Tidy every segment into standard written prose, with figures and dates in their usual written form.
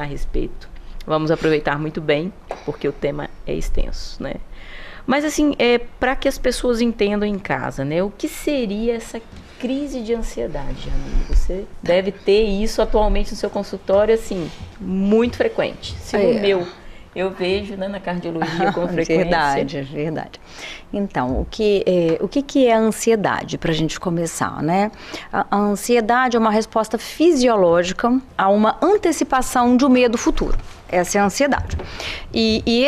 a respeito. Vamos aproveitar muito bem, porque o tema é extenso, né? Mas assim, para que as pessoas entendam em casa, né? O que seria essa crise de ansiedade, Jamile? Você deve ter isso atualmente no seu consultório, assim, muito frequente. Se no meu, eu vejo, né, na cardiologia com frequência. Verdade. Então, o que é a ansiedade, para a gente começar, né? A ansiedade é uma resposta fisiológica a uma antecipação de um medo futuro. Essa é a ansiedade. E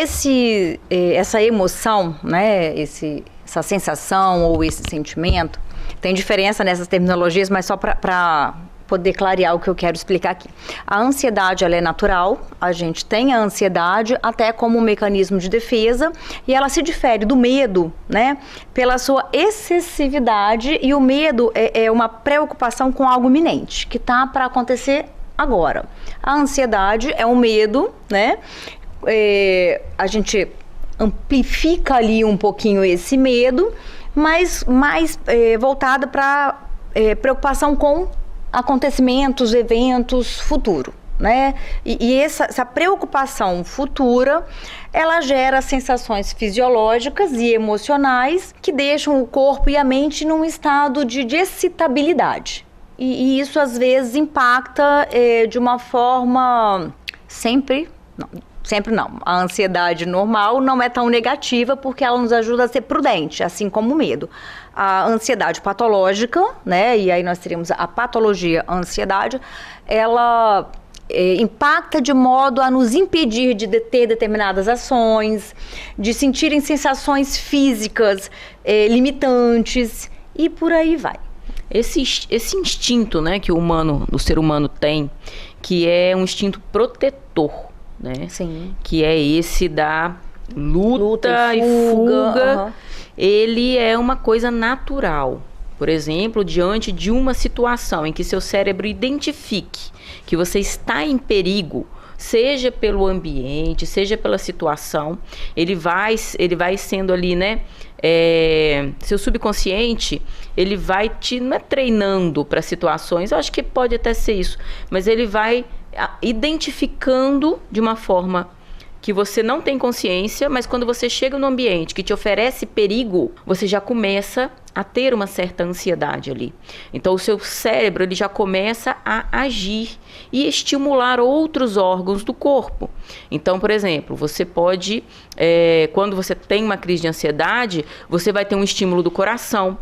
essa emoção, né, essa sensação ou esse sentimento, tem diferença nessas terminologias, mas só para poder clarear o que eu quero explicar aqui. A ansiedade, ela é natural, a gente tem a ansiedade até como um mecanismo de defesa, e ela se difere do medo, né, pela sua excessividade, e o medo é uma preocupação com algo iminente, que está para acontecer agora. A ansiedade é um medo, né, a gente amplifica ali um pouquinho esse medo, mas mais voltada para preocupação com acontecimentos, eventos, futuro, né? E essa preocupação futura, ela gera sensações fisiológicas e emocionais que deixam o corpo e a mente num estado de excitabilidade. E isso, às vezes, impacta de uma forma sempre não. A ansiedade normal não é tão negativa porque ela nos ajuda a ser prudente, assim como o medo. A ansiedade patológica, né, e aí nós teríamos a patologia ansiedade, ela impacta de modo a nos impedir de ter determinadas ações, de sentirem sensações físicas limitantes e por aí vai. Esse instinto, né, que o ser humano tem, que é um instinto protetor, né? Sim. Que é esse da luta e fuga. Ele é uma coisa natural. Por exemplo, diante de uma situação em que seu cérebro identifique que você está em perigo, seja pelo ambiente, seja pela situação, ele vai sendo ali, né? Seu subconsciente, ele vai não é treinando para situações, eu acho que pode até ser isso, mas ele vai identificando de uma forma que você não tem consciência, mas quando você chega no ambiente que te oferece perigo, você já começa a ter uma certa ansiedade ali. Então o seu cérebro, ele já começa a agir e estimular outros órgãos do corpo. Então, por exemplo, você pode, quando você tem uma crise de ansiedade, você vai ter um estímulo do coração,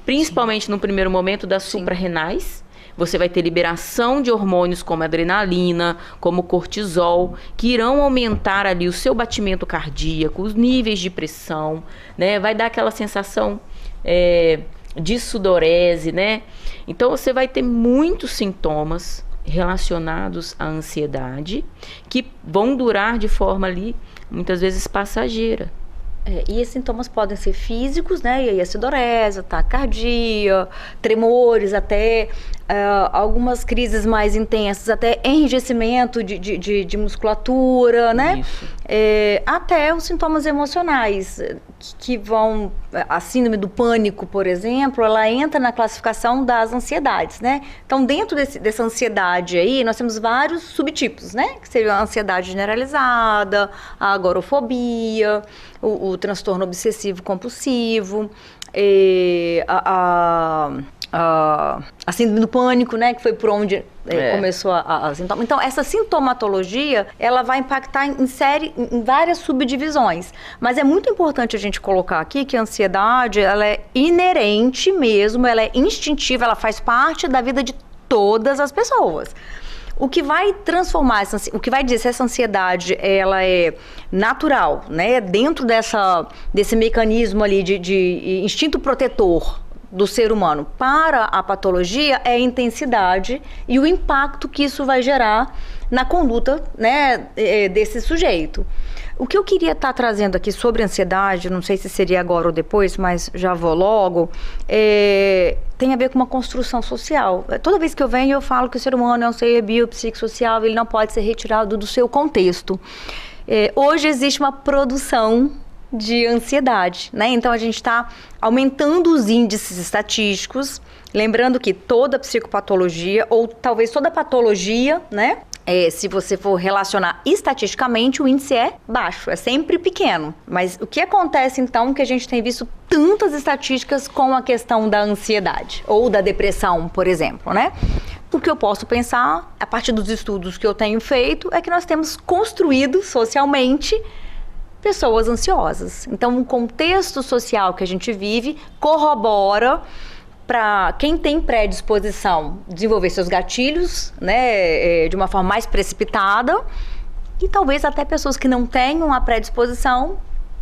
principalmente no primeiro momento das suprarrenais. Você vai ter liberação de hormônios como adrenalina, como cortisol, que irão aumentar ali o seu batimento cardíaco, os níveis de pressão, né? Vai dar aquela sensação de sudorese, né? Então você vai ter muitos sintomas relacionados à ansiedade que vão durar de forma ali, muitas vezes passageira. E esses sintomas podem ser físicos, né? E aí a sudorese, taquicardia, tremores, até algumas crises mais intensas, até enrijecimento de musculatura, né? Isso. Até os sintomas emocionais, que vão... A síndrome do pânico, por exemplo, ela entra na classificação das ansiedades, né? Então, dentro dessa ansiedade aí, nós temos vários subtipos, né? Que seria a ansiedade generalizada, a agorafobia, o transtorno obsessivo compulsivo, a síndrome do pânico, né, que foi por onde começou a sintoma. Então, essa sintomatologia, ela vai impactar em várias subdivisões. Mas é muito importante a gente colocar aqui que a ansiedade, ela é inerente mesmo, ela é instintiva, ela faz parte da vida de todas as pessoas. O que vai transformar, o que vai dizer se essa ansiedade ela é natural, né, dentro desse mecanismo ali de instinto protetor do ser humano para a patologia, é a intensidade e o impacto que isso vai gerar na conduta, né, desse sujeito. O que eu queria estar trazendo aqui sobre ansiedade, não sei se seria agora ou depois, mas já vou logo, tem a ver com uma construção social. Toda vez que eu venho, eu falo que o ser humano é um ser biopsicossocial, ele não pode ser retirado do seu contexto. Hoje existe uma produção de ansiedade, né? Então a gente está aumentando os índices estatísticos, lembrando que toda psicopatologia, ou talvez toda patologia, né, se você for relacionar estatisticamente, o índice é baixo, é sempre pequeno. Mas o que acontece, então, que a gente tem visto tantas estatísticas com a questão da ansiedade ou da depressão, por exemplo, né? O que eu posso pensar, a partir dos estudos que eu tenho feito, é que nós temos construído socialmente pessoas ansiosas. Então, o contexto social que a gente vive corrobora para quem tem predisposição desenvolver seus gatilhos, né, de uma forma mais precipitada, e talvez até pessoas que não tenham a predisposição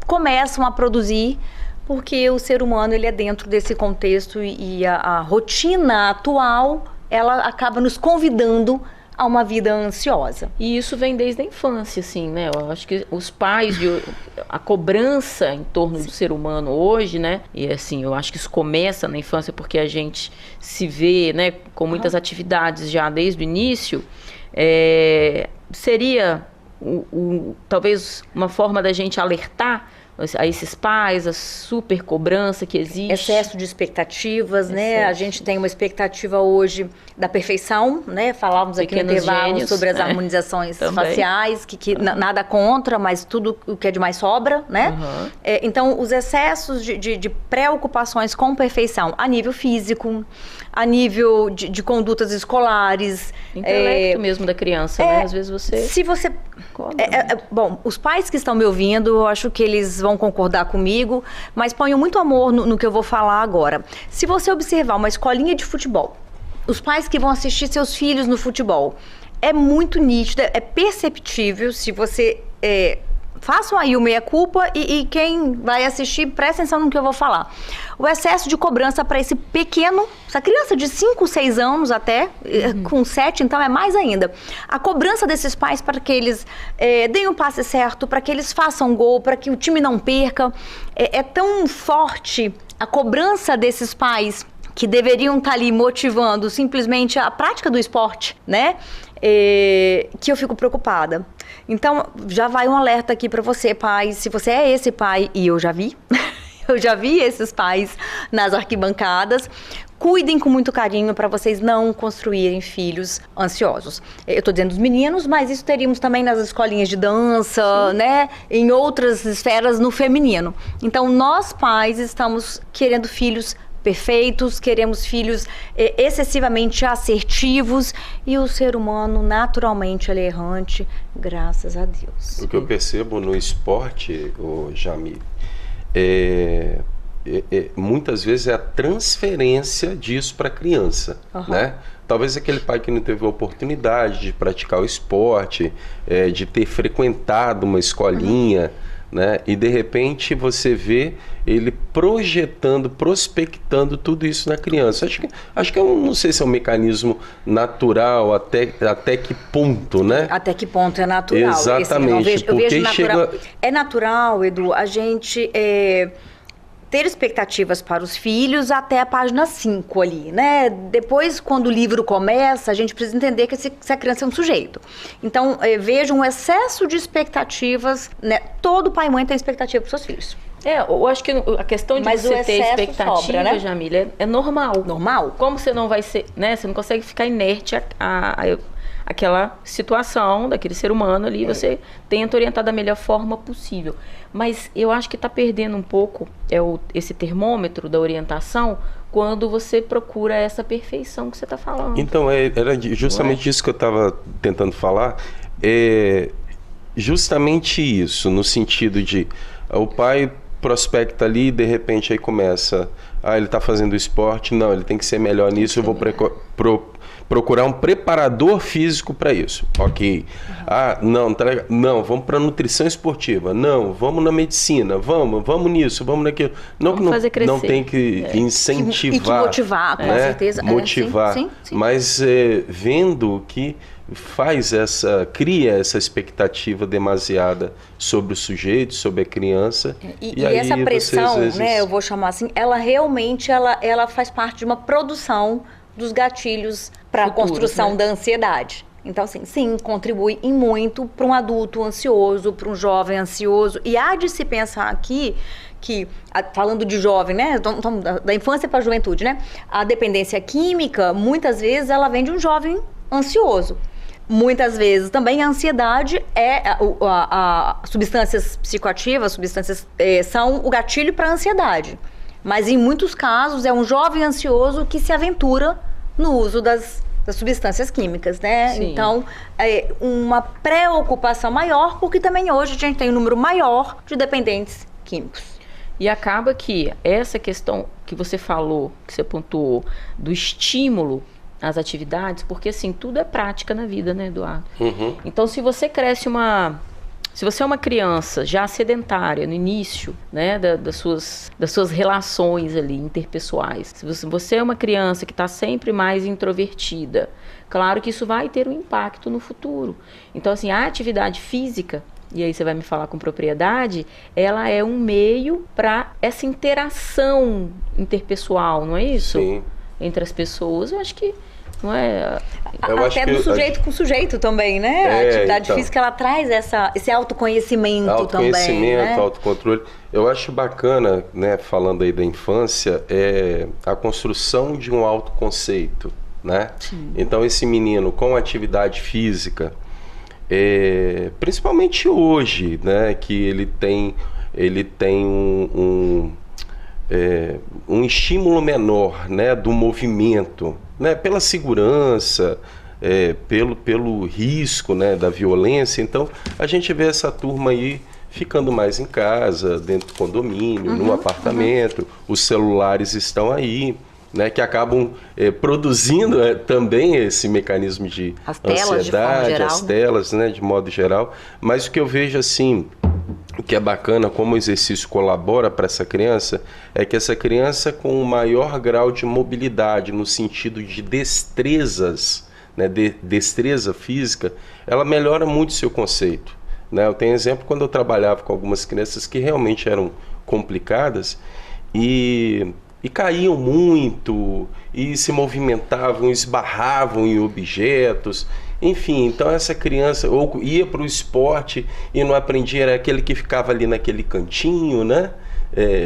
começam a produzir, porque o ser humano ele é dentro desse contexto e a rotina atual ela acaba nos convidando a uma vida ansiosa. E isso vem desde a infância, assim, né? Eu acho que os pais, a cobrança em torno do ser humano hoje, né? E assim, eu acho que isso começa na infância porque a gente se vê, né, com muitas atividades já desde o início. Seria talvez uma forma da gente alertar a esses pais, a super cobrança que existe. Excesso de expectativas, né? A gente tem uma expectativa hoje da perfeição, né? Falávamos aqui no intervalo sobre as harmonizações faciais, que nada contra, mas tudo o que é demais sobra, né? Uhum. Então, os excessos de preocupações com perfeição a nível físico, a nível de condutas escolares. Intelecto mesmo da criança, né? Às vezes você... Se você... Bom, os pais que estão me ouvindo, eu acho que eles vão concordar comigo, mas ponham muito amor no que eu vou falar agora. Se você observar uma escolinha de futebol, os pais que vão assistir seus filhos no futebol, é muito nítido, é perceptível, se você... façam aí o meia-culpa e quem vai assistir, presta atenção no que eu vou falar. O excesso de cobrança para esse pequeno, essa criança de 5, 6 anos até, com 7, então é mais ainda. A cobrança desses pais para que eles deem o passe certo, para que eles façam gol, para que o time não perca. É tão forte a cobrança desses pais que deveriam estar ali motivando simplesmente a prática do esporte, né? Que eu fico preocupada. Então, já vai um alerta aqui para você, pai. Se você é esse pai, e eu já vi, eu já vi esses pais nas arquibancadas, cuidem com muito carinho para vocês não construírem filhos ansiosos. Eu estou dizendo dos meninos, mas isso teríamos também nas escolinhas de dança, né? Em outras esferas no feminino. Então, nós pais estamos querendo filhos perfeitos, queremos filhos excessivamente assertivos e o ser humano naturalmente ele é errante, graças a Deus. O que eu percebo no esporte, Jamile, muitas vezes é a transferência disso para a criança, né? Talvez aquele pai que não teve a oportunidade de praticar o esporte, de ter frequentado uma escolinha, né? E de repente você vê ele projetando, prospectando tudo isso na criança. Acho que não sei se é um mecanismo natural, até que ponto, né? Até que ponto é natural. Exatamente. Eu vejo natural. É natural, Edu, a gente ter expectativas para os filhos até a página 5 ali, né? Depois, quando o livro começa, a gente precisa entender que essa criança é um sujeito. Então, veja um excesso de expectativas, né? Todo pai e mãe tem expectativa para os seus filhos. Eu acho que a questão de você ter expectativa, sobra, né? Jamile, é normal. Normal? Como você não vai ser, né? Você não consegue ficar inerte aquela situação daquele ser humano ali, você tenta orientar da melhor forma possível. Mas eu acho que está perdendo um pouco esse termômetro da orientação quando você procura essa perfeição que você está falando. Então, era justamente isso que eu estava tentando falar. Justamente isso, no sentido de o pai prospecta ali e de repente aí começa, ele está fazendo esporte, não, ele tem que ser melhor nisso, eu vou procurar um preparador físico para isso. Ok. Não, tá legal. Não, vamos para nutrição esportiva. Não, vamos na medicina. Vamos nisso, vamos naquilo. Não, vamos fazer crescer. Não tem que incentivar. E que motivar, com certeza. Motivar. Sim. Mas vendo que cria essa expectativa demasiada sobre o sujeito, sobre a criança. E essa pressão, vezes, né, eu vou chamar assim, ela realmente ela faz parte de uma produção dos gatilhos para a construção, né, da ansiedade. Então, assim, sim, contribui em muito para um adulto ansioso, para um jovem ansioso. E há de se pensar aqui que, falando de jovem, né, da infância para a juventude, né, a dependência química, muitas vezes, ela vem de um jovem ansioso. muitas vezes também a ansiedade substâncias psicoativas, são o gatilho para a ansiedade. Mas em muitos casos é um jovem ansioso que se aventura no uso das substâncias químicas, né? Sim. Então, uma preocupação maior, porque também hoje a gente tem um número maior de dependentes químicos. E acaba que essa questão que você falou, que você pontuou, do estímulo às atividades, porque assim, tudo é prática na vida, né, Eduardo? Uhum. Então, se você se você é uma criança já sedentária no início, né, das suas relações ali interpessoais, se você é uma criança que está sempre mais introvertida, claro que isso vai ter um impacto no futuro. Então, assim, a atividade física, e aí você vai me falar com propriedade, ela é um meio para essa interação interpessoal, não é isso? Sim. Entre as pessoas, eu acho que não é... Até do sujeito com sujeito também, né? A atividade física, ela traz esse autoconhecimento também, né? Autocontrole. Eu acho bacana, né, falando aí da infância, a construção de um autoconceito, né? Sim. Então, esse menino com atividade física, principalmente hoje, né, que ele tem um estímulo menor, né, do movimento, né, pela segurança, pelo risco, né, da violência. Então, a gente vê essa turma aí ficando mais em casa, dentro do condomínio, no apartamento. Os celulares estão aí, né, que acabam produzindo também esse mecanismo de ansiedade, as telas, né, de modo geral. Mas o que eu vejo assim, o que é bacana, como o exercício colabora para essa criança, é que essa criança com um maior grau de mobilidade, no sentido de destrezas, né, destreza física, ela melhora muito o seu conceito, né? Eu tenho exemplo quando eu trabalhava com algumas crianças que realmente eram complicadas e caíam muito, e se movimentavam, esbarravam em objetos. Enfim, então essa criança ou ia para o esporte e não aprendia, era aquele que ficava ali naquele cantinho, né?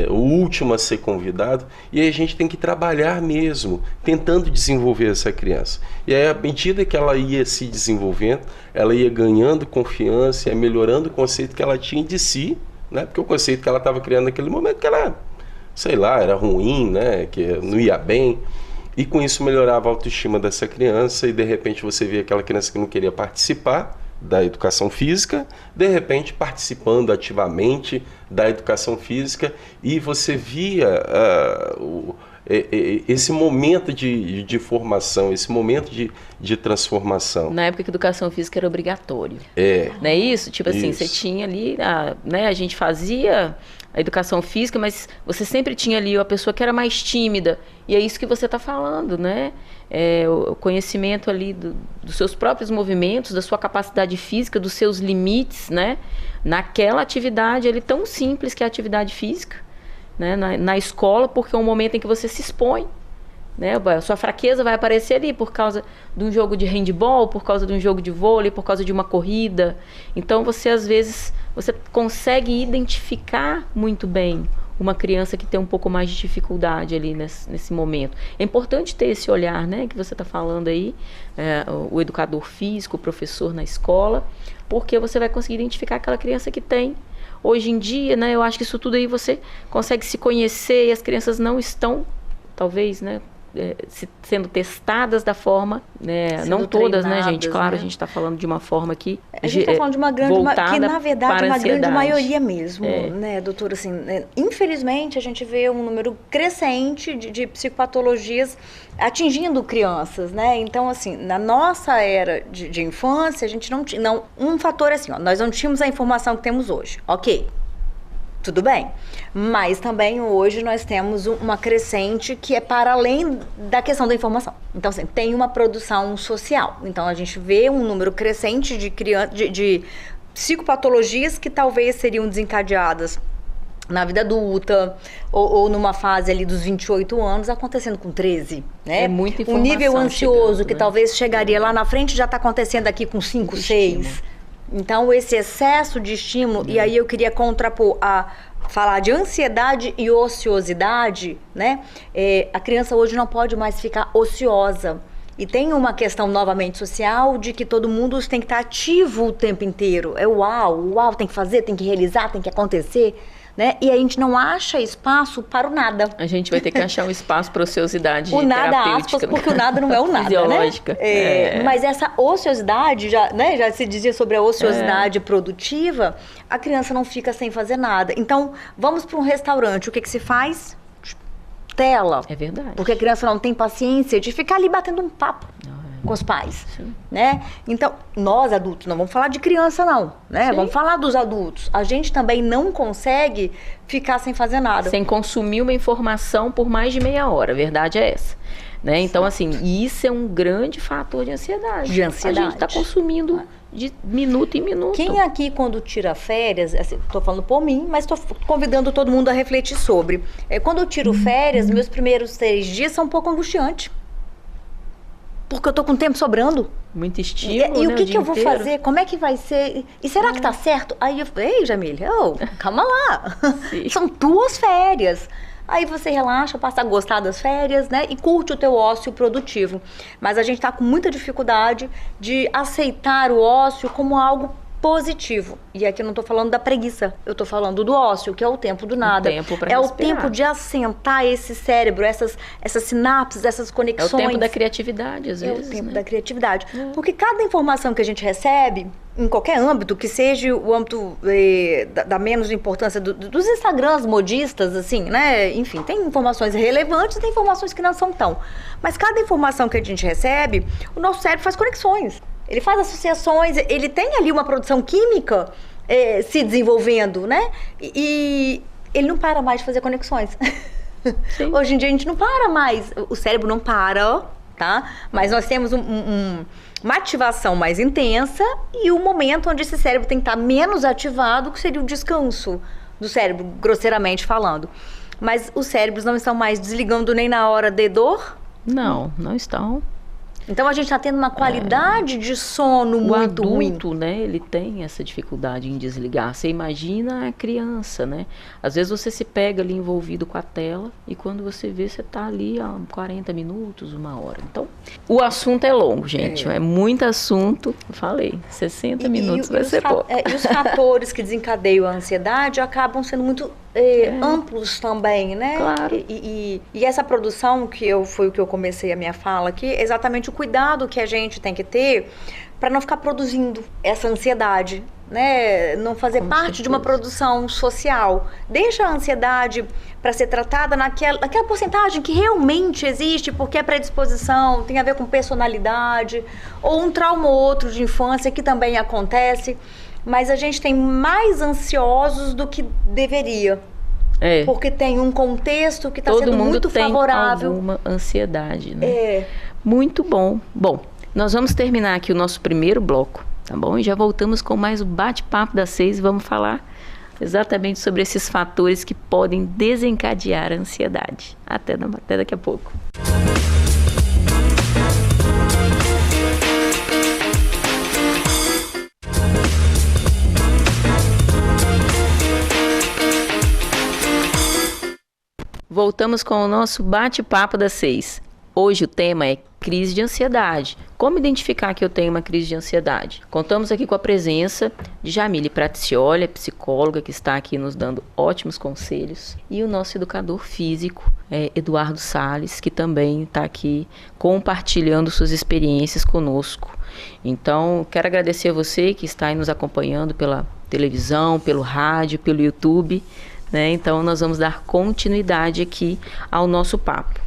O último a ser convidado. E aí a gente tem que trabalhar mesmo, tentando desenvolver essa criança. E aí, à medida que ela ia se desenvolvendo, ela ia ganhando confiança, ia melhorando o conceito que ela tinha de si, né? Porque o conceito que ela estava criando naquele momento, que ela, sei lá, era ruim, né? Que não ia bem. E com isso melhorava a autoestima dessa criança, e de repente você via aquela criança que não queria participar da educação física, de repente participando ativamente da educação física, e você via esse momento de formação, esse momento de transformação. Na época que a educação física era obrigatório. Não é isso? Tipo assim, isso. Você tinha ali, né, a gente fazia a educação física, mas você sempre tinha ali a pessoa que era mais tímida. E é isso que você está falando, né? O conhecimento ali dos seus próprios movimentos, da sua capacidade física, dos seus limites, né? Naquela atividade ali tão simples que é a atividade física, né? Na escola, porque é um momento em que você se expõe, né? A sua fraqueza vai aparecer ali por causa de um jogo de handball, por causa de um jogo de vôlei, por causa de uma corrida. Então você às vezes consegue identificar muito bem uma criança que tem um pouco mais de dificuldade ali nesse momento. É importante ter esse olhar, né, que você está falando aí, o educador físico, o professor na escola, porque você vai conseguir identificar aquela criança que tem. Hoje em dia, né, eu acho que isso tudo aí você consegue se conhecer, e as crianças não estão, talvez, né, sendo testadas da forma, né, não todas, né, gente? Claro, né? A gente está falando de uma forma que a gente está falando de uma grande, que na verdade é uma grande maioria mesmo, né, doutora? Assim, infelizmente a gente vê um número crescente de psicopatologias atingindo crianças, né? Então, assim, na nossa era de infância, a gente não tinha, um fator assim, ó, nós não tínhamos a informação que temos hoje, ok? Tudo bem, mas também hoje nós temos uma crescente que é para além da questão da informação. Então, assim, tem uma produção social. Então, a gente vê um número crescente de psicopatologias que talvez seriam desencadeadas na vida adulta, ou numa fase ali dos 28 anos, acontecendo com 13, né? É muita informação. Um nível ansioso chegando, que né? Talvez chegaria lá na frente, já está acontecendo aqui com 5, 6. Então, esse excesso de estímulo, e aí eu queria contrapor falar de ansiedade e ociosidade, né? A criança hoje não pode mais ficar ociosa. E tem uma questão novamente social de que todo mundo tem que estar ativo o tempo inteiro. É uau, tem que fazer, tem que realizar, tem que acontecer, né? E a gente não acha espaço para o nada. A gente vai ter que achar um espaço para ociosidade o nada, terapêutica. aspas, porque o nada não é o nada, fisiológica. Né? Mas essa ociosidade, já se dizia sobre a ociosidade produtiva, a criança não fica sem fazer nada. Então, vamos para um restaurante, o que se faz? Tela. É verdade. Porque a criança não tem paciência de ficar ali batendo um papo com os pais, né? Então, nós adultos, não vamos falar de criança não, né? Sim. Vamos falar dos adultos. A gente também não consegue ficar sem fazer nada. Sem consumir uma informação por mais de meia hora, a verdade é essa. Né? Então, assim, isso é um grande fator de ansiedade. De ansiedade. A gente está consumindo de minuto em minuto. Quem aqui, quando tira férias, estou falando por mim, mas estou convidando todo mundo a refletir sobre. Quando eu tiro férias, meus primeiros 3 dias são um pouco angustiantes. Porque eu estou com tempo sobrando. Muito estímulo, E né, o que eu vou inteiro. fazer? Como é que vai ser? E será que tá certo? Aí eu falei, ei, Jamília, calma lá. São 2 férias. Aí você relaxa, passa a gostar das férias, né? E curte o teu ócio produtivo. Mas a gente tá com muita dificuldade de aceitar o ócio como algo positivo. E aqui eu não tô falando da preguiça, eu tô falando do ócio, que é o tempo do nada. É o tempo de assentar esse cérebro, essas sinapses, essas conexões. É o tempo da criatividade, às vezes. É o tempo da criatividade. Porque cada informação que a gente recebe, em qualquer âmbito, que seja o âmbito da menos importância dos Instagrams modistas, assim, né? Enfim, tem informações relevantes e tem informações que não são tão. Mas cada informação que a gente recebe, o nosso cérebro faz conexões. Ele faz associações, ele tem ali uma produção química se desenvolvendo, né? E ele não para mais de fazer conexões. Hoje em dia a gente não para mais, o cérebro não para, tá? Mas nós temos uma ativação mais intensa e um momento onde esse cérebro tem que estar menos ativado, que seria o descanso do cérebro, grosseiramente falando. Mas os cérebros não estão mais desligando nem na hora de dor? Não estão. Então a gente está tendo uma qualidade de sono muito ruim. O adulto, né, ele tem essa dificuldade em desligar. Você imagina a criança, né? Às vezes você se pega ali envolvido com a tela e quando você vê, você está ali há 40 minutos, 1 hora. Então, o assunto é longo, gente. É muito assunto. Eu falei, 60 minutos vai ser pouco. E os fatores que desencadeiam a ansiedade acabam sendo muito amplos também, né? Claro. E essa produção, foi o que eu comecei a minha fala aqui, é exatamente o cuidado que a gente tem que ter para não ficar produzindo essa ansiedade, né? Não fazer parte de uma produção social. Deixa a ansiedade para ser tratada naquela porcentagem que realmente existe, porque é predisposição, tem a ver com personalidade, ou um trauma ou outro de infância que também acontece. Mas a gente tem mais ansiosos do que deveria. Porque tem um contexto que está sendo muito favorável. Todo mundo tem alguma ansiedade, né? Muito bom. Bom, nós vamos terminar aqui o nosso primeiro bloco, tá bom? E já voltamos com mais o bate-papo das 6 e vamos falar exatamente sobre esses fatores que podem desencadear a ansiedade. Até daqui a pouco. Voltamos com o nosso bate-papo das 6. Hoje o tema é crise de ansiedade. Como identificar que eu tenho uma crise de ansiedade? Contamos aqui com a presença de Jamília Praticioli, psicóloga, que está aqui nos dando ótimos conselhos, e o nosso educador físico, Eduardo Salles, que também está aqui compartilhando suas experiências conosco. Então, quero agradecer a você que está aí nos acompanhando pela televisão, pelo rádio, pelo YouTube. Então, nós vamos dar continuidade aqui ao nosso papo.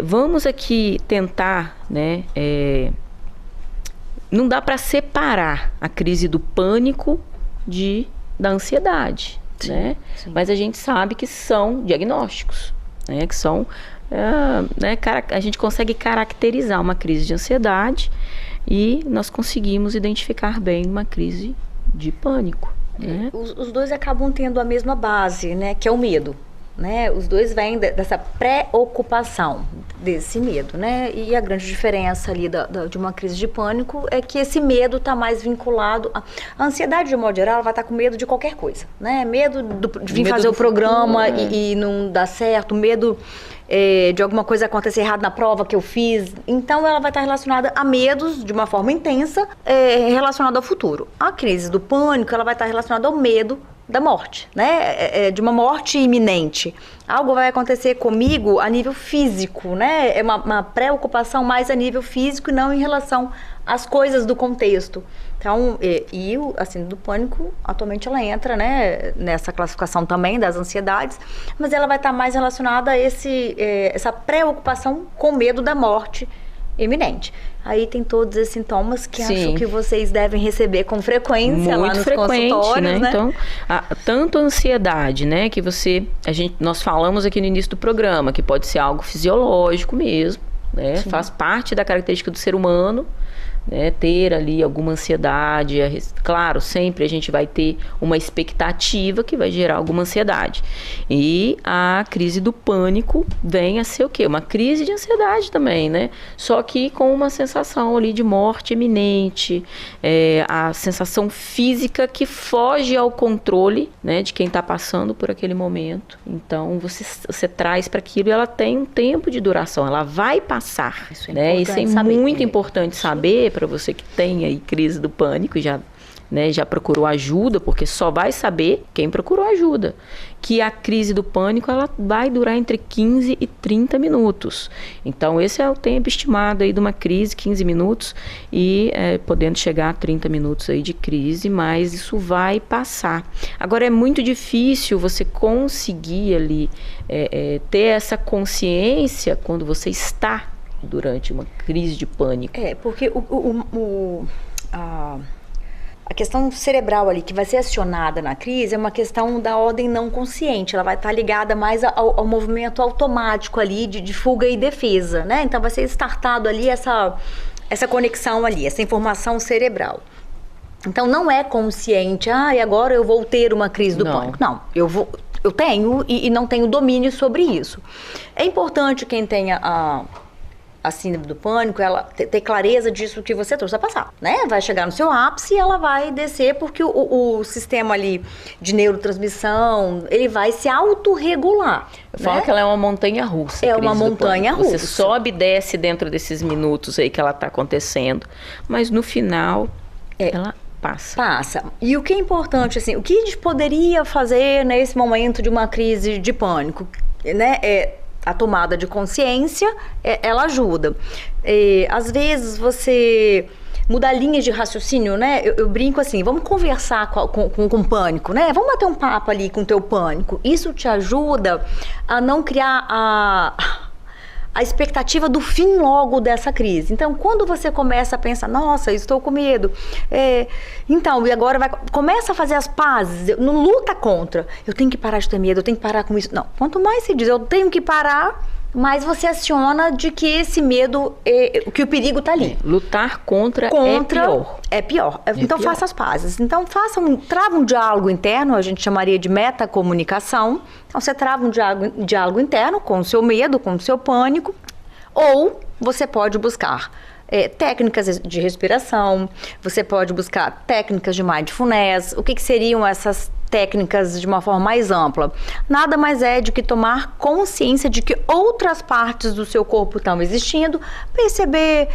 Vamos aqui tentar, não dá para separar a crise do pânico da ansiedade, sim, né? Sim. Mas a gente sabe que são diagnósticos, né? Que são, a gente consegue caracterizar uma crise de ansiedade e nós conseguimos identificar bem uma crise de pânico. Os dois acabam tendo a mesma base, né? Que é o medo. né? Os dois vêm dessa preocupação, desse medo, né? E a grande diferença ali de uma crise de pânico é que esse medo está mais vinculado a ansiedade, de modo geral, ela vai estar com medo de qualquer coisa, né? Medo de vir fazer o programa e não dar certo, medo de alguma coisa acontecer errado na prova que eu fiz. Então ela vai estar relacionada a medos de uma forma intensa, relacionada ao futuro. A crise do pânico, ela vai estar relacionada ao medo da morte, né? De uma morte iminente. Algo vai acontecer comigo a nível físico, né? É uma preocupação mais a nível físico e não em relação às coisas do contexto. Então, a síndrome do pânico, atualmente ela entra, né, nessa classificação também das ansiedades, mas ela vai estar mais relacionada a essa preocupação com medo da morte iminente. Aí tem todos esses sintomas que acho que vocês devem receber com frequência lá nos consultórios, né? Então, tanto a ansiedade, né, que nós falamos aqui no início do programa, que pode ser algo fisiológico mesmo, né? Faz parte da característica do ser humano, né, ter ali alguma ansiedade. Claro, sempre a gente vai ter uma expectativa que vai gerar alguma ansiedade. E a crise do pânico vem a ser o quê? Uma crise de ansiedade também, né? Só que com uma sensação ali de morte iminente, a sensação física que foge ao controle, né, de quem está passando por aquele momento. Então você traz para aquilo e ela tem um tempo de duração, ela vai passar. Isso é muito importante saber para você que tem aí crise do pânico, já procurou ajuda, porque só vai saber quem procurou ajuda, que a crise do pânico ela vai durar entre 15 e 30 minutos. Então esse é o tempo estimado aí de uma crise, 15 minutos, e podendo chegar a 30 minutos aí de crise, mas isso vai passar. Agora é muito difícil você conseguir ali ter essa consciência quando você está durante uma crise de pânico. Porque a questão cerebral ali que vai ser acionada na crise é uma questão da ordem não consciente. Ela vai estar ligada mais ao movimento automático ali de fuga e defesa, né? Então vai ser startado ali essa conexão ali, essa informação cerebral. Então não é consciente, e agora eu vou ter uma crise do pânico. Não, eu tenho e não tenho domínio sobre isso. É importante quem tenha a síndrome do pânico, ela ter clareza disso que você trouxe a passar, né? Vai chegar no seu ápice e ela vai descer porque o sistema ali de neurotransmissão, ele vai se autorregular. Eu falo que ela é uma montanha-russa. É uma montanha-russa. Você sobe e desce dentro desses minutos aí que ela está acontecendo, mas no final ela passa. E o que é importante, assim, o que a gente poderia fazer nesse momento de uma crise de pânico, né? A tomada de consciência, ela ajuda. Às vezes você muda linhas de raciocínio, né? Eu brinco assim, vamos conversar com pânico, né? Vamos bater um papo ali com o teu pânico. Isso te ajuda a não criar a expectativa do fim logo dessa crise. Então, quando você começa a pensar, nossa, estou com medo, então, e agora começa a fazer as pazes, não luta contra, eu tenho que parar de ter medo, eu tenho que parar com isso. Não, quanto mais se diz, eu tenho que parar, mais você aciona de que esse medo, que o perigo está ali. Lutar contra é pior. Então, faça as pazes. Então, trava um diálogo interno, a gente chamaria de metacomunicação. Então, você trava um diálogo interno com o seu medo, com o seu pânico, ou você pode buscar técnicas de respiração, você pode buscar técnicas de mindfulness. O que seriam essas técnicas de uma forma mais ampla? Nada mais é do que tomar consciência de que outras partes do seu corpo estão existindo, perceber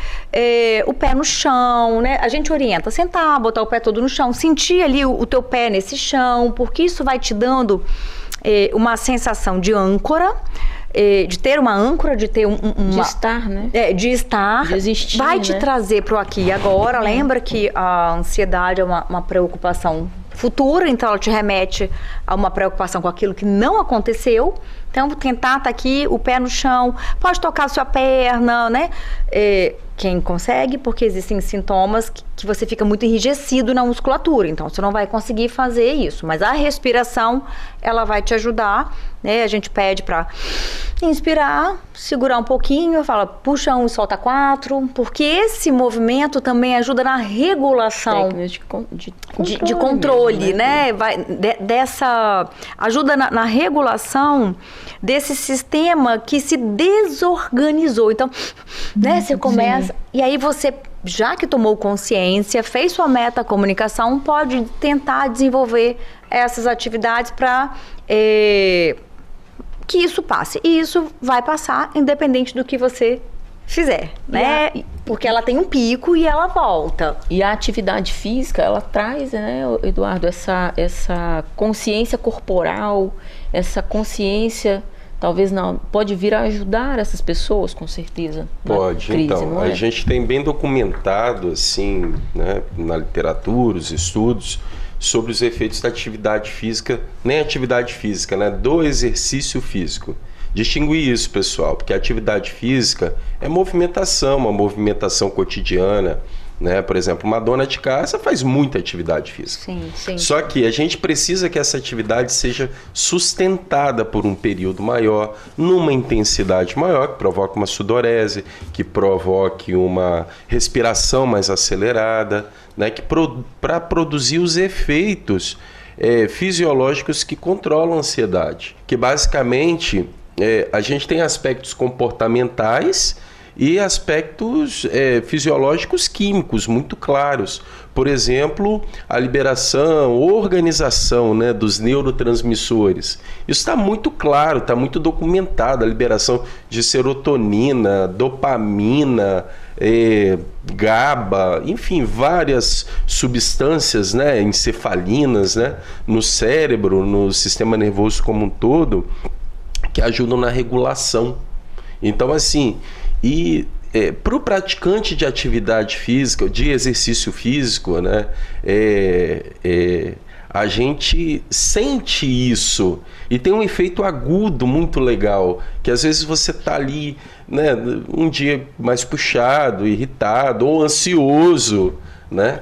o pé no chão, né? A gente orienta sentar, botar o pé todo no chão, sentir ali o teu pé nesse chão, porque isso vai te dando uma sensação de âncora, de ter uma âncora, de ter de estar, né? De estar. De existir, vai te trazer para o aqui e agora. Lembra que a ansiedade é uma preocupação futura, então ela te remete a uma preocupação com aquilo que não aconteceu. Então, tentar estar aqui, o pé no chão, pode tocar a sua perna, né? quem consegue, porque existem sintomas que você fica muito enrijecido na musculatura, então você não vai conseguir fazer isso. Mas a respiração, ela vai te ajudar, né? A gente pede para inspirar, segurar um pouquinho, fala puxa 1 e solta 4, porque esse movimento também ajuda na regulação de controle, mesmo, né? Ajuda na regulação desse sistema que se desorganizou. Então, né, você começa, e aí você, já que tomou consciência, fez sua metacomunicação, pode tentar desenvolver essas atividades para que isso passe. E isso vai passar independente do que você fizer, né? Porque ela tem um pico e ela volta. E a atividade física, ela traz, né, Eduardo, essa consciência corporal, essa consciência, talvez não, pode vir a ajudar essas pessoas, com certeza. Pode, crise, então, a gente tem bem documentado, assim, né, na literatura, os estudos, sobre os efeitos da atividade física, nem atividade física, né, do exercício físico. Distinguir isso, pessoal, porque a atividade física é movimentação, uma movimentação cotidiana, né? Por exemplo, uma dona de casa faz muita atividade física. Sim, sim. Só que a gente precisa que essa atividade seja sustentada por um período maior, numa intensidade maior, que provoque uma sudorese, que provoque uma respiração mais acelerada, né? Que para produzir os efeitos fisiológicos que controlam a ansiedade. Que basicamente a gente tem aspectos comportamentais e aspectos fisiológicos químicos muito claros. Por exemplo, a liberação, organização, né, dos neurotransmissores. Isso está muito claro, está muito documentado. A liberação de serotonina, dopamina, GABA, enfim, várias substâncias, né, encefalinas, né, no cérebro, no sistema nervoso como um todo, que ajudam na regulação. Então, assim, para o praticante de atividade física, de exercício físico, né, a gente sente isso e tem um efeito agudo muito legal, que às vezes você está ali, né, um dia mais puxado, irritado ou ansioso, né,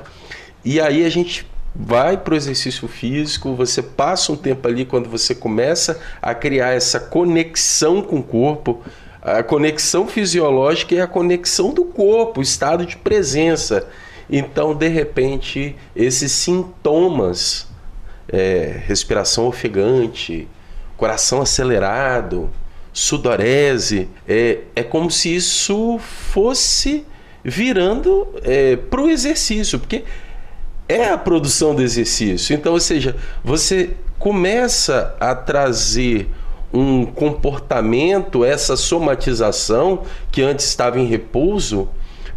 e aí a gente vai para o exercício físico, você passa um tempo ali, quando você começa a criar essa conexão com o corpo, a conexão fisiológica e a conexão do corpo, o estado de presença. Então, de repente, esses sintomas, respiração ofegante, coração acelerado, sudorese, é como se isso fosse virando para o exercício, porque é a produção do exercício. Então, ou seja, você começa a trazer um comportamento, essa somatização que antes estava em repouso,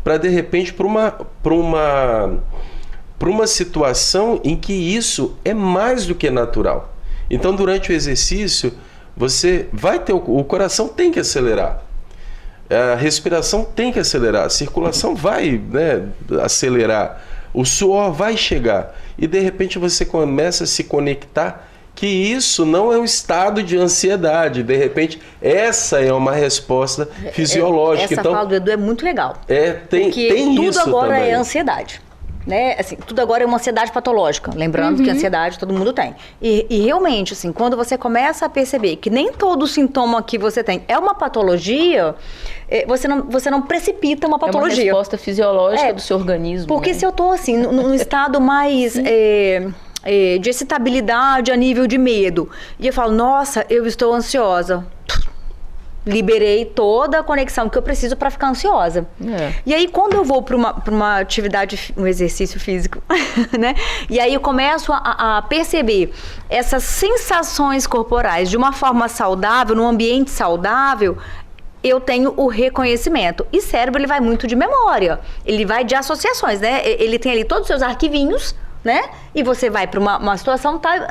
para de repente para uma situação em que isso é mais do que natural. Então, durante o exercício, você vai ter o coração tem que acelerar, a respiração tem que acelerar, a circulação vai, né, acelerar, o suor vai chegar, e de repente você começa a se conectar que isso não é um estado de ansiedade. De repente, essa é uma resposta fisiológica. Essa fala do Edu é muito legal. Tem tudo isso agora também. É ansiedade. Né? Assim, tudo agora é uma ansiedade patológica. Lembrando que ansiedade todo mundo tem. E realmente, assim, quando você começa a perceber que nem todo sintoma que você tem é uma patologia, você não precipita uma patologia. É uma resposta fisiológica do seu organismo. Porque né? se eu tô assim, num estado mais de excitabilidade a nível de medo, e eu falo, nossa, eu estou ansiosa, liberei toda a conexão que eu preciso para ficar ansiosa. E aí, quando eu vou para uma atividade, um exercício físico, né? E aí eu começo a perceber essas sensações corporais de uma forma saudável, num ambiente saudável, eu tenho o reconhecimento. E cérebro, ele vai muito de memória, ele vai de associações, né? Ele tem ali todos os seus arquivinhos, né? E você vai para uma situação, tá?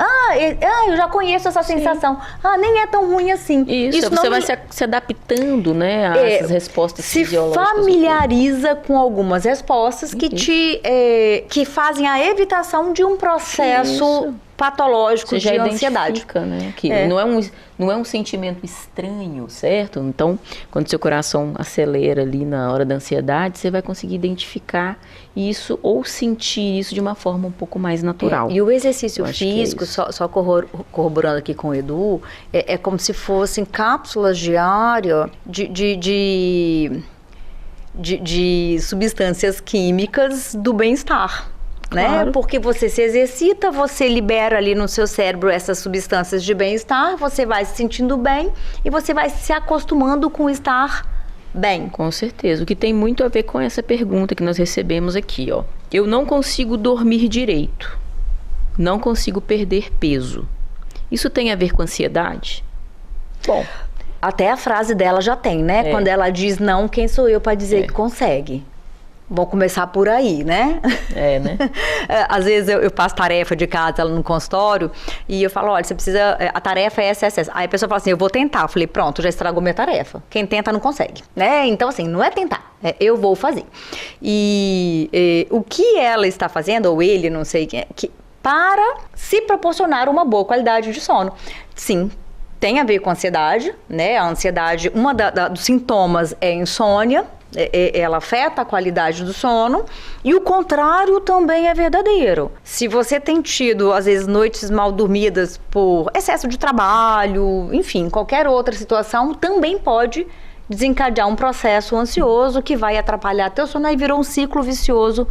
Eu já conheço essa sensação. Nem é tão ruim assim. Isso você vai se adaptando, né, a essas respostas fisiológicas. Se familiariza com algumas respostas que fazem a evitação de um processo patológico de ansiedade. Né? Que não é um sentimento estranho, certo? Então, quando seu coração acelera ali na hora da ansiedade, você vai conseguir identificar isso ou sentir isso de uma forma um pouco mais natural. E o exercício físico, só corroborando aqui com o Edu, é como se fossem cápsulas diárias de substâncias químicas do bem-estar. Né? Porque você se exercita, você libera ali no seu cérebro essas substâncias de bem-estar, você vai se sentindo bem e você vai se acostumando com estar bem. Com certeza. O que tem muito a ver com essa pergunta que nós recebemos aqui, ó. Eu não consigo dormir direito. Não consigo perder peso. Isso tem a ver com ansiedade? Bom, até a frase dela já tem, né? Quando ela diz não, quem sou eu para dizer que consegue? Vamos começar por aí, né? Né? Às vezes eu passo tarefa de casa no consultório e eu falo, olha, você precisa, a tarefa é essa. Aí a pessoa fala assim, eu vou tentar. Eu falei, pronto, já estragou minha tarefa. Quem tenta não consegue, né? Então assim, não é tentar, eu vou fazer. E o que ela está fazendo, ou ele, não sei quem, para se proporcionar uma boa qualidade de sono. Sim, tem a ver com ansiedade, né? A ansiedade, dos sintomas é insônia. Ela afeta a qualidade do sono, e o contrário também é verdadeiro. Se você tem tido, às vezes, noites mal dormidas por excesso de trabalho, enfim, qualquer outra situação, também pode desencadear um processo ansioso que vai atrapalhar teu sono e virou um ciclo vicioso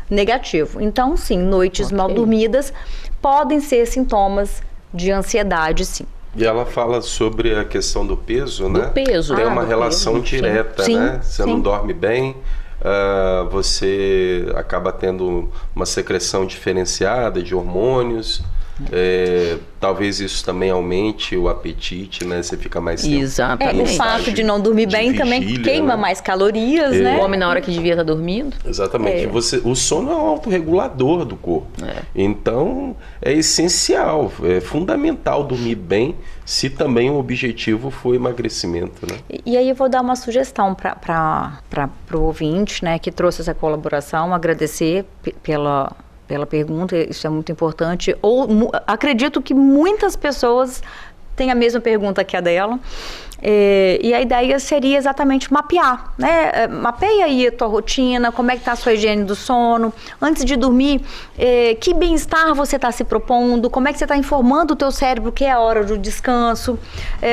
negativo. Então, sim, noites mal dormidas podem ser sintomas de ansiedade, sim. E ela fala sobre a questão do peso, né? Do peso. Tem uma relação direta, né? Você não dorme bem, você acaba tendo uma secreção diferenciada de hormônios. Talvez isso também aumente o apetite, né? Você fica mais tempo. Exatamente. O fato de não dormir bem também queima mais calorias, né? O homem na hora que devia estar dormindo. Exatamente. O sono é um autorregulador do corpo. Então, é essencial, é fundamental dormir bem, se também o objetivo for emagrecimento, né? E aí eu vou dar uma sugestão para o ouvinte, né, que trouxe essa colaboração, agradecer pela pergunta, isso é muito importante. Acredito que muitas pessoas têm a mesma pergunta que a dela. E a ideia seria exatamente mapear, né? Mapeia aí a tua rotina, como é que está a sua higiene do sono. Antes de dormir, que bem-estar você está se propondo, como é que você está informando o teu cérebro que é a hora do descanso.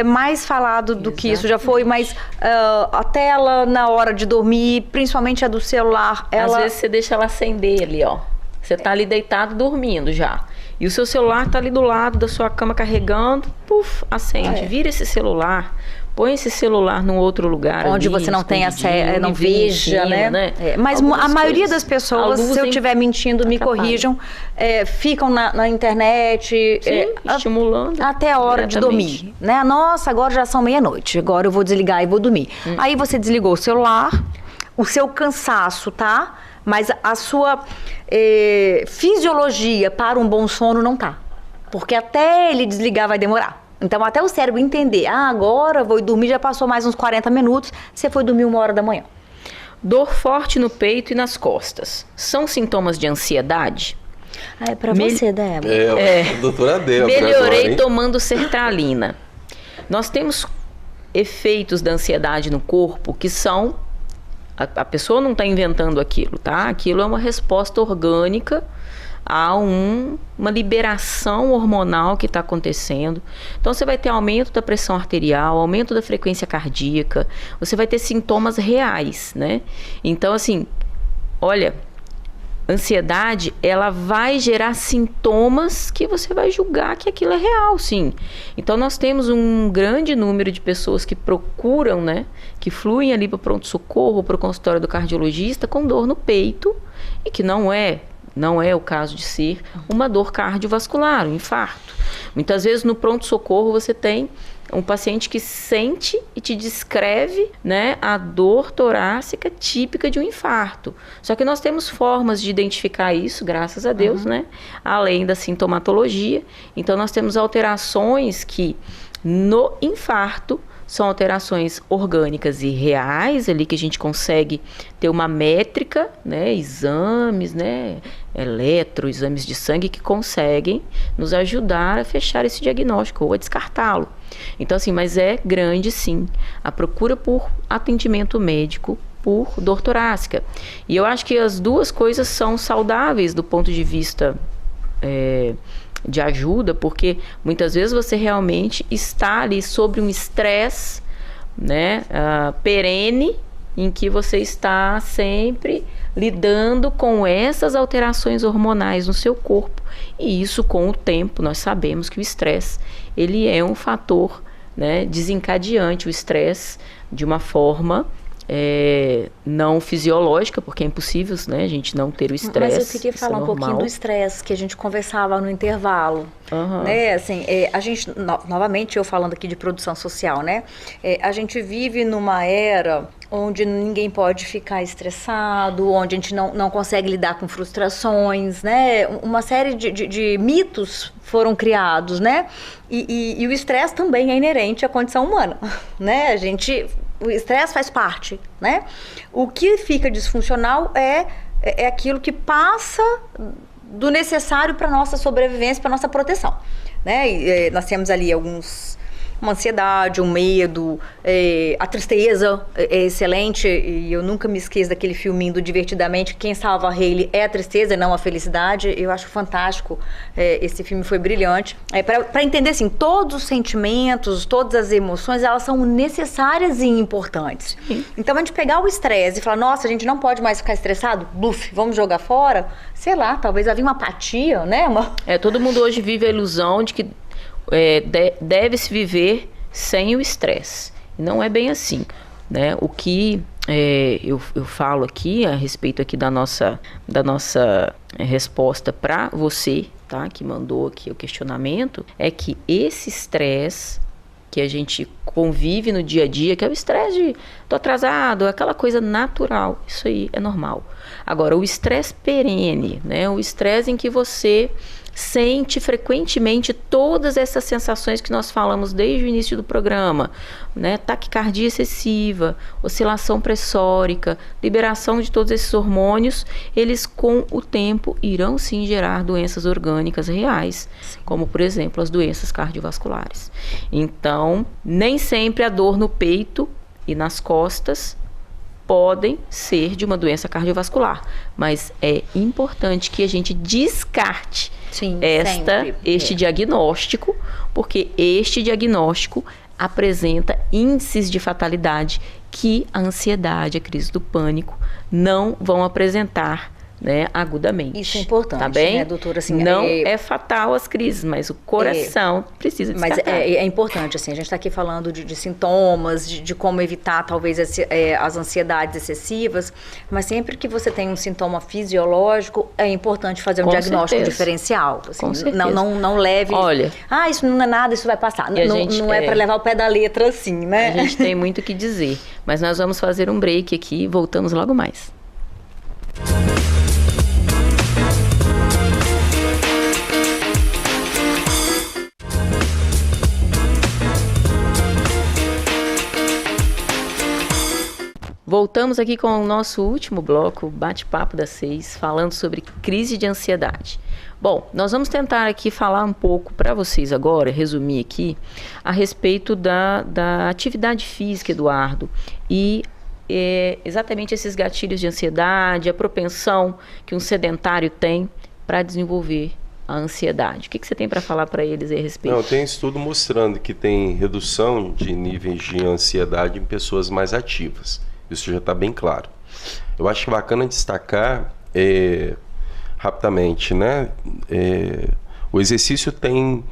Mais falado do que isso já foi, mas a tela na hora de dormir, principalmente a do celular. Às vezes você deixa ela acender ali, ó. Você tá ali deitado dormindo já. E o seu celular tá ali do lado da sua cama carregando, acende. Vira esse celular, põe esse celular num outro lugar. Onde ali, você não tem acesso, não veja, né? Mas a maioria das pessoas, se eu estiver mentindo, me corrijam, ficam na internet, estimulando. Até a hora de dormir, né? Nossa, agora já são meia-noite, agora eu vou desligar e vou dormir. Aí você desligou o celular, o seu cansaço, tá? Mas a sua fisiologia para um bom sono não tá. Porque até ele desligar vai demorar. Então, até o cérebro entender, agora vou dormir, já passou mais uns 40 minutos, você foi dormir 1h da manhã. Dor forte no peito e nas costas. São sintomas de ansiedade? É para você, Débora. Doutora Débora. Melhorei agora, tomando sertralina. Nós temos efeitos da ansiedade no corpo que são... A pessoa não está inventando aquilo, tá? Aquilo é uma resposta orgânica a uma liberação hormonal que está acontecendo. Então, você vai ter aumento da pressão arterial, aumento da frequência cardíaca, você vai ter sintomas reais, né? Então, assim, olha, ansiedade, ela vai gerar sintomas que você vai julgar que aquilo é real, sim. Então, nós temos um grande número de pessoas que procuram, né, que fluem ali para o pronto-socorro, para o consultório do cardiologista com dor no peito, e que não é o caso de ser uma dor cardiovascular, um infarto. Muitas vezes no pronto-socorro você tem um paciente que sente e te descreve, né, a dor torácica típica de um infarto. Só que nós temos formas de identificar isso, graças a Deus, né, além da sintomatologia. Então nós temos alterações que no infarto são alterações orgânicas e reais, ali que a gente consegue ter uma métrica, né, exames, né, exames de sangue que conseguem nos ajudar a fechar esse diagnóstico ou a descartá-lo. Então, assim, mas é grande, sim, a procura por atendimento médico por dor torácica. E eu acho que as duas coisas são saudáveis do ponto de vista de ajuda, porque muitas vezes você realmente está ali sobre um estresse, né, perene, em que você está sempre lidando com essas alterações hormonais no seu corpo. E isso, com o tempo, nós sabemos que o estresse, ele é um fator, né, desencadeante, o estresse de uma forma não fisiológica, porque é impossível, né, a gente não ter o estresse. Mas eu queria falar um pouquinho do estresse que a gente conversava no intervalo. Né? Assim, a gente, novamente eu falando aqui de produção social, né? A gente vive numa era onde ninguém pode ficar estressado, onde a gente não consegue lidar com frustrações, né? Uma série de mitos foram criados, né? E o estresse também é inerente à condição humana, né? O estresse faz parte, né? O que fica disfuncional é aquilo que passa do necessário para nossa sobrevivência, para nossa proteção, né? E, nós temos ali uma ansiedade, um medo, a tristeza é excelente, e eu nunca me esqueço daquele filminho do Divertidamente, quem salva a Hayley é a tristeza e não a felicidade. Eu acho fantástico, esse filme foi brilhante, para entender assim, todos os sentimentos, todas as emoções, elas são necessárias e importantes. Sim. Então a gente pegar o estresse e falar, nossa, a gente não pode mais ficar estressado, vamos jogar fora, sei lá, talvez havia uma apatia, né? Todo mundo hoje vive a ilusão de que deve-se viver sem o estresse. Não é bem assim, né? O que eu falo aqui a respeito aqui da nossa resposta para você, tá? Que mandou aqui o questionamento, é que esse estresse que a gente convive no dia a dia, que é o estresse de tô atrasado, aquela coisa natural, isso aí é normal. Agora, o estresse perene, né? O estresse em que você sente frequentemente todas essas sensações que nós falamos desde o início do programa, né? Taquicardia excessiva, oscilação pressórica, liberação de todos esses hormônios, eles com o tempo irão sim gerar doenças orgânicas reais, como por exemplo as doenças cardiovasculares. Então, nem sempre a dor no peito e nas costas podem ser de uma doença cardiovascular, mas é importante que a gente descarte este diagnóstico, porque este diagnóstico apresenta índices de fatalidade que a ansiedade, a crise do pânico não vão apresentar, né, agudamente. Isso é importante, tá bem? Né, doutora? Assim, não é fatal as crises, mas o coração precisa descartar. Mas é importante, assim, a gente está aqui falando de sintomas, de como evitar talvez as ansiedades excessivas, mas sempre que você tem um sintoma fisiológico, é importante fazer um diagnóstico diferencial. Assim, com certeza. Não leve... Olha... isso não é nada, isso vai passar. Não é para levar o pé da letra assim, né? A gente tem muito o que dizer, mas nós vamos fazer um break aqui e voltamos logo mais. Voltamos aqui com o nosso último bloco, Bate-Papo das 6, falando sobre crise de ansiedade. Bom, nós vamos tentar aqui falar um pouco para vocês agora, resumir aqui, a respeito da atividade física, Eduardo, e exatamente esses gatilhos de ansiedade, a propensão que um sedentário tem para desenvolver a ansiedade. O que você tem para falar para eles a respeito? Não, tem estudo mostrando que tem redução de níveis de ansiedade em pessoas mais ativas. Isso já está bem claro. Eu acho bacana destacar rapidamente, né? O exercício tem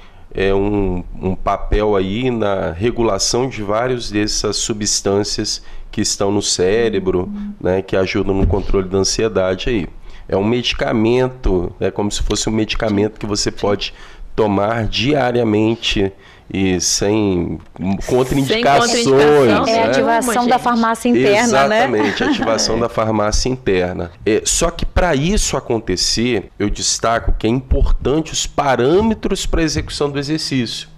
um papel aí na regulação de várias dessas substâncias que estão no cérebro, né? Que ajudam no controle da ansiedade aí. É um medicamento, é como se fosse um medicamento que você pode tomar diariamente e sem contraindicações. É a ativação da farmácia interna, né? Exatamente, ativação da farmácia interna. Só que para isso acontecer, eu destaco que é importante os parâmetros para a execução do exercício.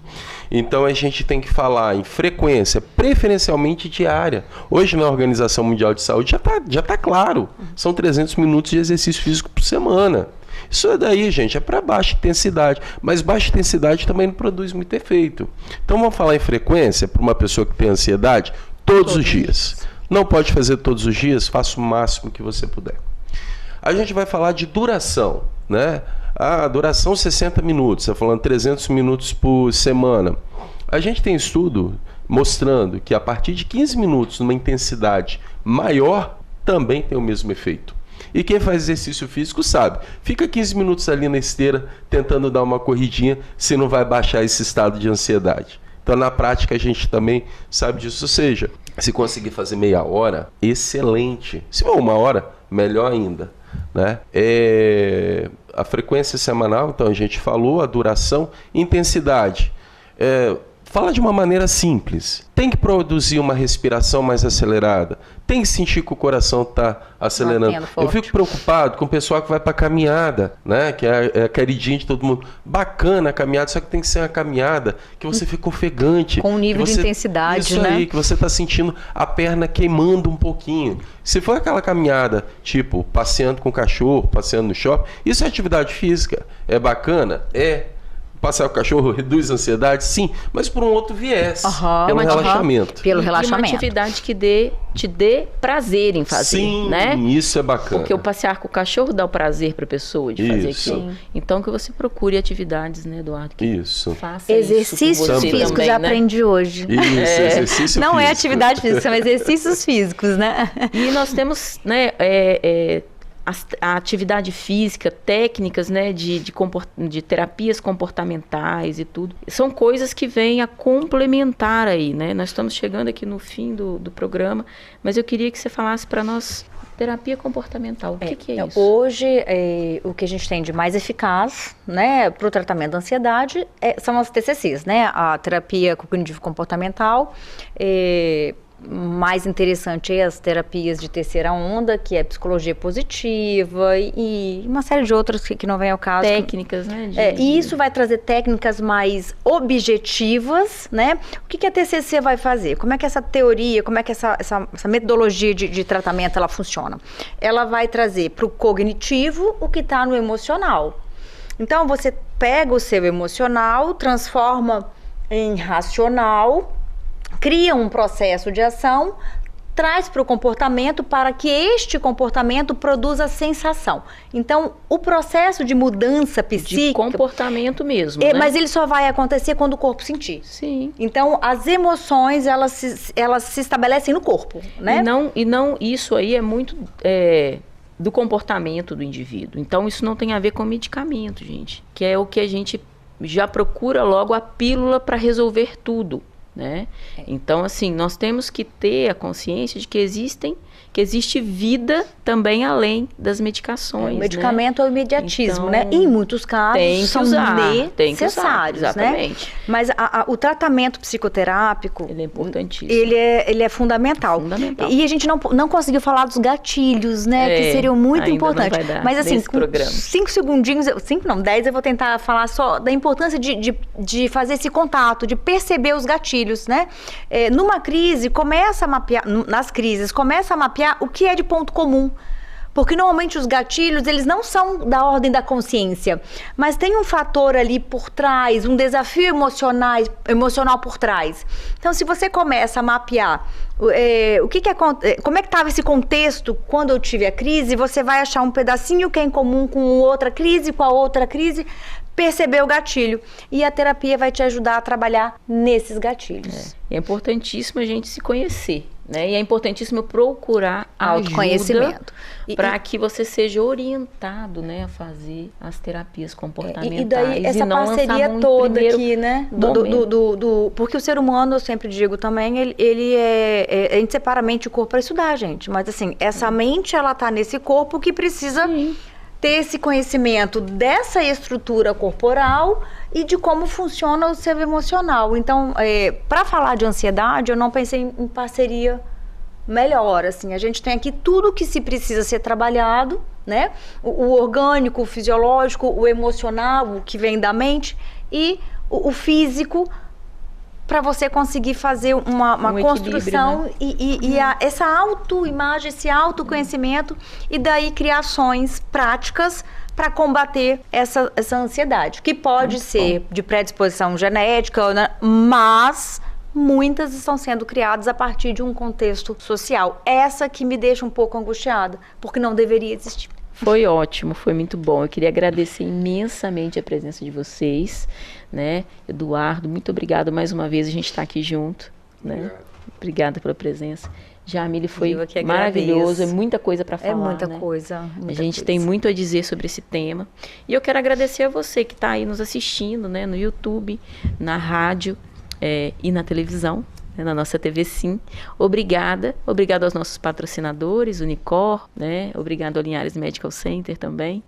Então a gente tem que falar em frequência, preferencialmente diária. Hoje na Organização Mundial de Saúde já tá claro, são 300 minutos de exercício físico por semana. Isso daí, gente, é para baixa intensidade, mas baixa intensidade também não produz muito efeito. Então vamos falar em frequência para uma pessoa que tem ansiedade todos os dias. Não pode fazer todos os dias, faça o máximo que você puder. A gente vai falar de duração, né? A duração 60 minutos, você falando 300 minutos por semana. A gente tem estudo mostrando que a partir de 15 minutos numa intensidade maior também tem o mesmo efeito. E quem faz exercício físico sabe, fica 15 minutos ali na esteira tentando dar uma corridinha, se não vai baixar esse estado de ansiedade. Então na prática a gente também sabe disso, ou seja, se conseguir fazer meia hora, excelente. Se for uma hora, melhor ainda, né? A frequência semanal, então a gente falou, a duração, intensidade. Fala de uma maneira simples. Tem que produzir uma respiração mais acelerada. Tem que sentir que o coração está acelerando. Eu fico preocupado com o pessoal que vai para caminhada, né? Que é a queridinha de todo mundo. Bacana a caminhada, só que tem que ser uma caminhada que você fica ofegante. Com um nível de intensidade, isso né? aí, que você está sentindo a perna queimando um pouquinho. Se for aquela caminhada, tipo, passeando com o cachorro, passeando no shopping, isso é atividade física. É bacana? Passear com o cachorro reduz a ansiedade? Sim, mas por um outro viés, pelo relaxamento. Pelo relaxamento. E uma atividade que te dê prazer em fazer, sim, né? Isso é bacana. Porque o passear com o cachorro dá o prazer para a pessoa de fazer aquilo. Então que você procure atividades, né, Eduardo? Que faça exercícios físicos também, aprendi hoje. Isso, exercício não físico. É atividade física, são exercícios físicos, né? E nós temos, né, a atividade física, técnicas, né, de terapias comportamentais e tudo, são coisas que vêm a complementar aí, né? Nós estamos chegando aqui no fim do programa, mas eu queria que você falasse para nós, terapia comportamental, o que é isso? Hoje, o que a gente tem de mais eficaz, né, para o tratamento da ansiedade são as TCCs, né? A terapia cognitivo-comportamental, mais interessante é as terapias de terceira onda, que é psicologia positiva e uma série de outras que não vem ao caso. Técnicas, né? E isso vai trazer técnicas mais objetivas, né? O que a TCC vai fazer? Como é que essa teoria, como é que essa metodologia de tratamento ela funciona? Ela vai trazer para o cognitivo o que está no emocional. Então, você pega o seu emocional, transforma em racional, cria um processo de ação, traz para o comportamento para que este comportamento produza sensação. Então, o processo de mudança psíquica... De comportamento mesmo, né? Mas ele só vai acontecer quando o corpo sentir. Sim. Então, as emoções, elas se estabelecem no corpo, né? E não isso aí é muito do comportamento do indivíduo. Então, isso não tem a ver com medicamento, gente. Que é o que a gente já procura logo a pílula para resolver tudo. Né? Então, assim, nós temos que ter a consciência de que existe vida também além das medicações. O medicamento é o imediatismo, então, né? E em muitos casos são necessários, exatamente. Né? Mas o tratamento psicoterápico, ele é importantíssimo. Ele é fundamental. E a gente não conseguiu falar dos gatilhos, né? Que seriam muito importantes. Mas assim, com 5 segundinhos, 5 não, 10 eu vou tentar falar só da importância de fazer esse contato, de perceber os gatilhos, né? Numa crise, começa a mapear o que é de ponto comum. Porque normalmente os gatilhos, eles não são da ordem da consciência, mas tem um fator ali por trás, um desafio emocional por trás. Então, se você começa a mapear como é que estava esse contexto quando eu tive a crise, você vai achar um pedacinho que é em comum com outra crise, perceber o gatilho. E a terapia vai te ajudar a trabalhar nesses gatilhos. É importantíssimo a gente se conhecer, né? E é importantíssimo procurar autoconhecimento para que você seja orientado, né, a fazer as terapias comportamentais. E daí essa parceria toda aqui, né? Porque o ser humano, eu sempre digo também, a gente separa a mente e o corpo para estudar, gente. Mas assim, essa mente, ela tá nesse corpo que precisa ter esse conhecimento dessa estrutura corporal e de como funciona o seu emocional. Então, para falar de ansiedade, eu não pensei em parceria melhor. Assim, a gente tem aqui tudo que se precisa ser trabalhado, né? O orgânico, o fisiológico, o emocional, o que vem da mente, e o físico para você conseguir fazer uma construção, né? Essa autoimagem, esse autoconhecimento, e daí criar ações práticas para combater essa ansiedade, que pode ser de predisposição genética, né? Mas muitas estão sendo criadas a partir de um contexto social. Essa que me deixa um pouco angustiada, porque não deveria existir. Foi ótimo, foi muito bom. Eu queria agradecer imensamente a presença de vocês, né? Eduardo, muito obrigado mais uma vez, a gente está aqui junto, né? Obrigada pela presença. Jamile, foi maravilhoso, é muita coisa para falar. É muita né? coisa. A gente tem muito a dizer sobre esse tema. E eu quero agradecer a você que está aí nos assistindo, né? No YouTube, na rádio e na televisão. Na nossa TV Sim. Obrigada aos nossos patrocinadores, Unicor, né? Obrigado ao Linhares Medical Center também,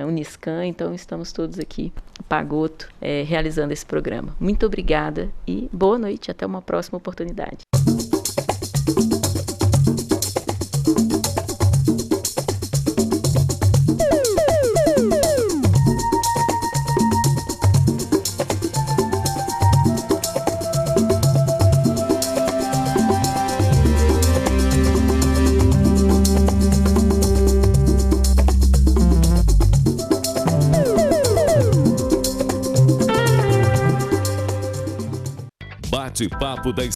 Uniscan. Então estamos todos aqui, Pagoto, realizando esse programa. Muito obrigada e boa noite, até uma próxima oportunidade. Bate-papo da